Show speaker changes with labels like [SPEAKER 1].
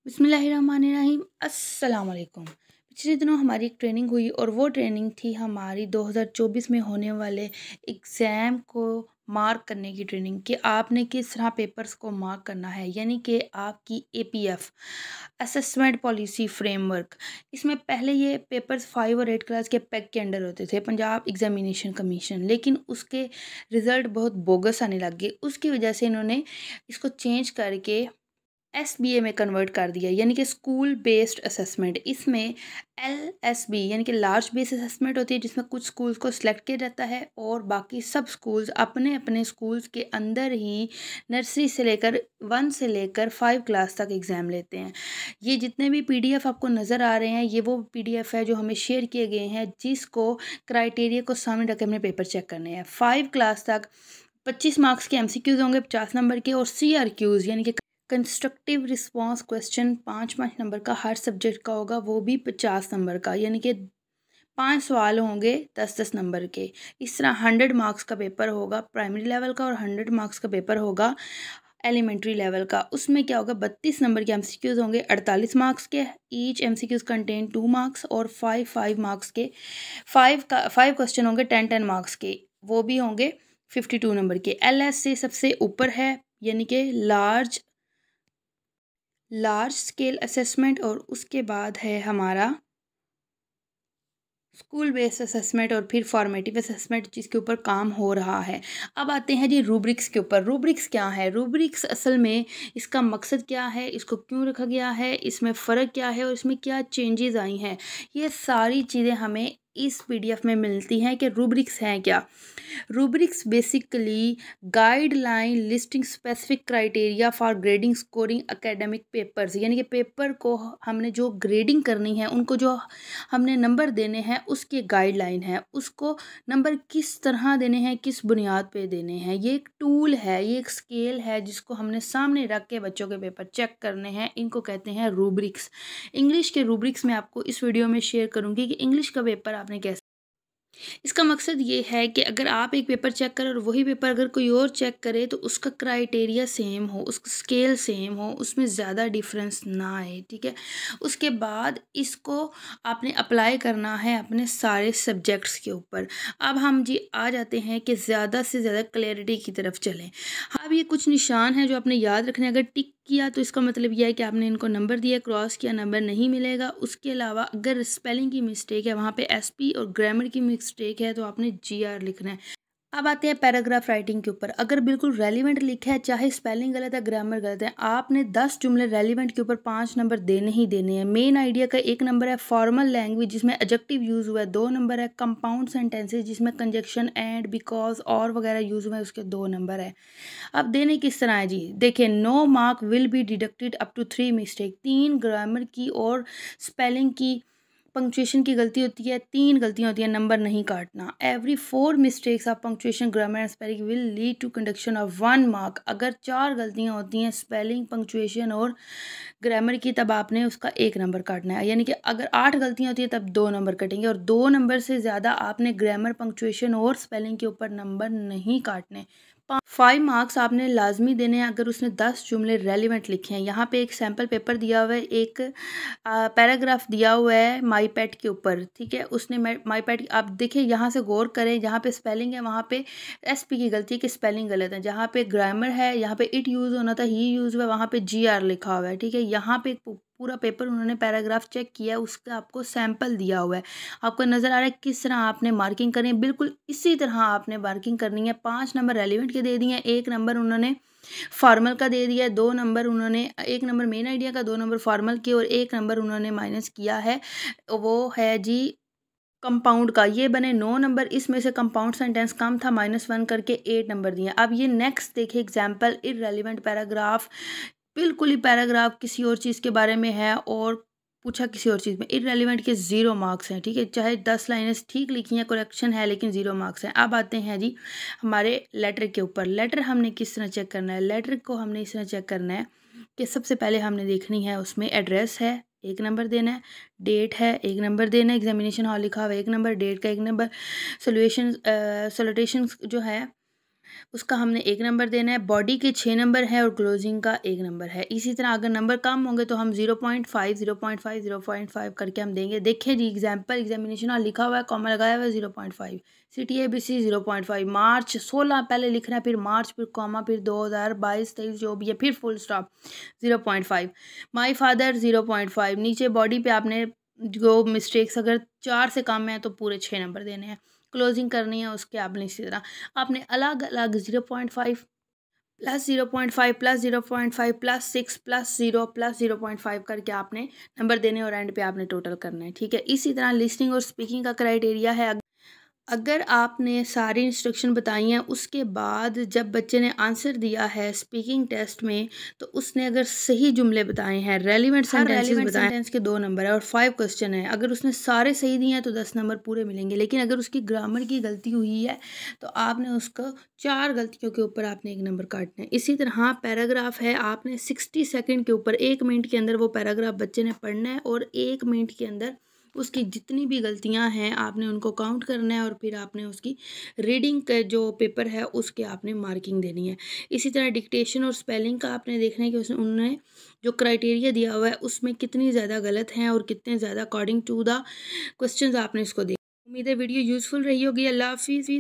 [SPEAKER 1] बिस्मिल्लाहिर्रहमानिर्रहीम अस्सलाम वालेकुम। पिछले दिनों हमारी एक ट्रेनिंग हुई और वो ट्रेनिंग थी हमारी 2024 में होने वाले एग्ज़ाम को मार्क करने की ट्रेनिंग कि आपने किस तरह पेपर्स को मार्क करना है, यानी कि आपकी एपीएफ असेसमेंट पॉलिसी फ्रेमवर्क। इसमें पहले ये पेपर्स 5 और 8 क्लास के पैक के अंडर होते थे, पंजाब एग्जामिनेशन कमीशन, लेकिन उसके रिज़ल्ट बहुत बोगस आने लग गए। उसकी वजह से इन्होंने इसको चेंज करके एसबीए में कन्वर्ट कर दिया, यानी कि स्कूल बेस्ड असेसमेंट। इसमें एलएसबी यानी कि लार्ज बेस असेसमेंट होती है, जिसमें कुछ स्कूल्स को सिलेक्ट किया जाता है और बाकी सब स्कूल्स अपने अपने स्कूल्स के अंदर ही नर्सरी से लेकर 1 से लेकर 5 क्लास तक एग्ज़ाम लेते हैं। ये जितने भी पीडीएफ आपको नज़र आ रहे हैं, ये वो पीडीएफ है जो हमें शेयर किए गए हैं, जिसको क्राइटेरिया को सामने रख के हमने पेपर चेक करने हैं। 5 क्लास तक 25 मार्क्स के एमसीक्यूज़ होंगे 50 नंबर के, और सीआरक्यूज़ यानी कि कंस्ट्रक्टिव रिस्पांस क्वेश्चन 5-5 नंबर का हर सब्जेक्ट का होगा, वो भी 50 नंबर का, यानी कि 5 सवाल होंगे 10-10 नंबर के। इस तरह 100 मार्क्स का पेपर होगा प्राइमरी लेवल का और 100 मार्क्स का पेपर होगा एलिमेंट्री लेवल का। उसमें क्या होगा, 32 नंबर के एमसीक्यूज़ होंगे 48 मार्क्स के। ईच एमसीक्यूज़ कंटेन 2 मार्क्स और 5 मार्क्स के 5 क्वेश्चन होंगे 10 मार्क्स के, वो भी होंगे 52 नंबर के। एलएस से सबसे ऊपर है, यानी कि लार्ज स्केल असेसमेंट, और उसके बाद है हमारा स्कूल बेस्ड असेसमेंट और फिर फॉर्मेटिव असेसमेंट, जिसके ऊपर काम हो रहा है। अब आते हैं जी रूब्रिक्स के ऊपर। रूब्रिक्स क्या है? रूब्रिक्स असल में इसका मकसद क्या है, इसको क्यों रखा गया है, इसमें फ़र्क क्या है और इसमें क्या चेंजेस आई हैं, ये सारी चीज़ें हमें इस पीडीएफ में मिलती हैं कि रूब्रिक्स हैं क्या। Rubrics basically guideline listing specific criteria for grading scoring academic papers, यानी कि पेपर को हमने जो ग्रेडिंग करनी है, उनको जो हमने नंबर देने हैं, उसकी गाइडलाइन है। उसको नंबर किस तरह देने हैं, किस बुनियाद पे देने हैं, ये एक टूल है, ये एक स्केल है जिसको हमने सामने रख के बच्चों के पेपर चेक करने हैं। इनको कहते हैं रूब्रिक्स। इंग्लिश के रूब्रिक्स मैं आपको इस वीडियो में शेयर करूंगी कि इंग्लिश का पेपर आपने कैसे। इसका मकसद ये है कि अगर आप एक पेपर चेक करें और वही पेपर अगर कोई और चेक करे तो उसका क्राइटेरिया सेम हो, उसका स्केल सेम हो, उसमें ज़्यादा डिफरेंस ना आए, ठीक है। उसके बाद इसको आपने अप्लाई करना है अपने सारे सब्जेक्ट्स के ऊपर। अब हम जी आ जाते हैं कि ज़्यादा से ज़्यादा क्लैरिटी की तरफ चलें। अब ये कुछ निशान हैं जो आपने याद रखने। अगर टिक किया तो इसका मतलब यह है कि आपने इनको नंबर दिया, क्रॉस किया नंबर नहीं मिलेगा। उसके अलावा अगर स्पेलिंग की मिस्टेक है वहाँ पे एसपी, और ग्रामर की मिस्टेक है तो आपने जीआर लिखना है। अब आते हैं पैराग्राफ राइटिंग के ऊपर। अगर बिल्कुल रेलिवेंट लिखा है, चाहे स्पेलिंग गलत है ग्रामर गलत है, आपने 10 जुमले रेलिवेंट के ऊपर 5 नंबर देने ही देने हैं। मेन आइडिया का 1 नंबर है। फॉर्मल लैंग्वेज जिसमें एडजेक्टिव यूज़ हुआ है 2 नंबर है। कंपाउंड सेंटेंसेज जिसमें कंजक्शन एंड, बिकॉज और वगैरह यूज़ हुआ है, उसके 2 नंबर है। अब देने किस तरह है जी, देखिए, no mark will be deducted up to 3 mistake. 3 grammar की और स्पेलिंग की, पंक्चुएशन की गलती होती है, 3 गलतियाँ होती हैं, नंबर नहीं काटना। Every 4 mistakes of punctuation grammar and spelling will lead to conduction of 1 mark. अगर 4 गलतियाँ होती हैं स्पेलिंग, पंक्चुएशन और ग्रामर की, तब आपने उसका 1 नंबर काटना है। यानी कि अगर 8 गलतियाँ होती हैं तब 2 नंबर कटेंगे, और 2 नंबर से ज़्यादा आपने ग्रामर, पंक्चुएशन और स्पेलिंग के ऊपर नंबर नहीं काटने। 5 मार्क्स आपने लाजमी देने हैं अगर उसने 10 जुमले रेलिवेंट लिखे हैं। यहाँ पे एक सैम्पल पेपर दिया हुआ है, एक पैराग्राफ दिया हुआ है माई पेट के ऊपर, ठीक है। उसने माई पेट, आप देखिए यहाँ से गौर करें, जहाँ पे स्पेलिंग है वहाँ पे एसपी की गलती है कि स्पेलिंग गलत है। जहाँ पे ग्रामर है, यहाँ पे इट यूज़ होना था, ही यूज़ हुआ है, वहाँ पे जी आर लिखा हुआ है, ठीक है। यहाँ पे पूरा पेपर उन्होंने पैराग्राफ चेक किया, उसका आपको सैंपल दिया हुआ है। आपको नज़र आ रहा है किस तरह आपने मार्किंग करनी है, बिल्कुल इसी तरह आपने मार्किंग करनी है। 5 नंबर रेलिवेंट के दे दिए हैं, 1 नंबर उन्होंने फॉर्मल का दे दिया है, 2 नंबर उन्होंने, 1 नंबर मेन आइडिया का, 2 नंबर फॉर्मल के, और 1 नंबर उन्होंने माइनस किया है, वो है जी कंपाउंड का। ये बने 9 नंबर। इसमें से कंपाउंड सेंटेंस कम था, -1 करके 8 नंबर दिए। अब ये नेक्स्ट देखिए एग्जाम्पल, इररेलेवेंट पैराग्राफ, बिल्कुल ही पैराग्राफ किसी और चीज़ के बारे में है और पूछा किसी और चीज़ में। इररेलेवेंट के 0 मार्क्स हैं, ठीक है। चाहे 10 लाइनें ठीक लिखी हैं, करेक्शन है, लेकिन 0 मार्क्स हैं। अब आते हैं जी हमारे लेटर के ऊपर। लेटर हमने किस तरह चेक करना है? लेटर को हमने इस तरह चेक करना है कि सबसे पहले हमने देखनी है उसमें एड्रेस है, 1 नंबर देना है। डेट है, 1 नंबर देना है। एग्जामिनेशन हॉल लिखा हुआ है, 1 नंबर। डेट का 1 नंबर। सॉल्यूशन सैलूटेशन जो है उसका हमने 1 नंबर देना है। बॉडी के 6 नंबर है और क्लोजिंग का 1 नंबर है। इसी तरह अगर नंबर कम होंगे तो हम 0.5 0.5 0.5 करके हम देंगे। देखिए जी, एग्जामिनेशन और लिखा हुआ है, कॉमा लगाया हुआ है 0.5, CTABC 0.5, मार्च 16 पहले लिखना है, फिर मार्च, फिर कॉमा, फिर 2022 23 जो भी है, फिर फुल स्टॉप 0.5। My father 0.5। नीचे बॉडी पे आपने जो मिस्टेक्स अगर 4 से कम है तो पूरे 6 नंबर देने हैं। क्लोजिंग करनी है उसके आपने इसी तरह आपने अलग अलग 0.5 plus 0.5 plus 0.5 plus 6 plus 0 plus 0.5 करके आपने नंबर देने और एंड पे आपने टोटल करना है। ठीक है, इसी तरह लिसनिंग और स्पीकिंग का क्राइटेरिया है। अगर आपने सारी इंस्ट्रक्शन बताई हैं उसके बाद जब बच्चे ने आंसर दिया है स्पीकिंग टेस्ट में, तो उसने अगर सही जुमले बताए हैं, रेलिवेंट सेंटेंस के 2 नंबर है और 5 क्वेश्चन है। अगर उसने सारे सही दिए हैं तो 10 नंबर पूरे मिलेंगे। लेकिन अगर उसकी ग्रामर की गलती हुई है तो आपने उसको 4 गलतियों के ऊपर आपने 1 नंबर काटना है। इसी तरह पैराग्राफ है, आपने 60 सेकेंड के ऊपर 1 मिनट के अंदर वो पैराग्राफ बच्चे ने पढ़ना है और 1 मिनट के अंदर उसकी जितनी भी गलतियां हैं आपने उनको काउंट करना है और फिर आपने उसकी रीडिंग का जो पेपर है उसके आपने मार्किंग देनी है। इसी तरह डिक्टेशन और स्पेलिंग का आपने देखना है कि उसने उन्होंने जो क्राइटेरिया दिया हुआ है उसमें कितनी ज़्यादा गलत हैं और कितने ज़्यादा अकॉर्डिंग टू द क्वेश्चंस आपने इसको देखा। उम्मीद है वीडियो यूज़फुल रही होगी। अल्लाह हाफिज़।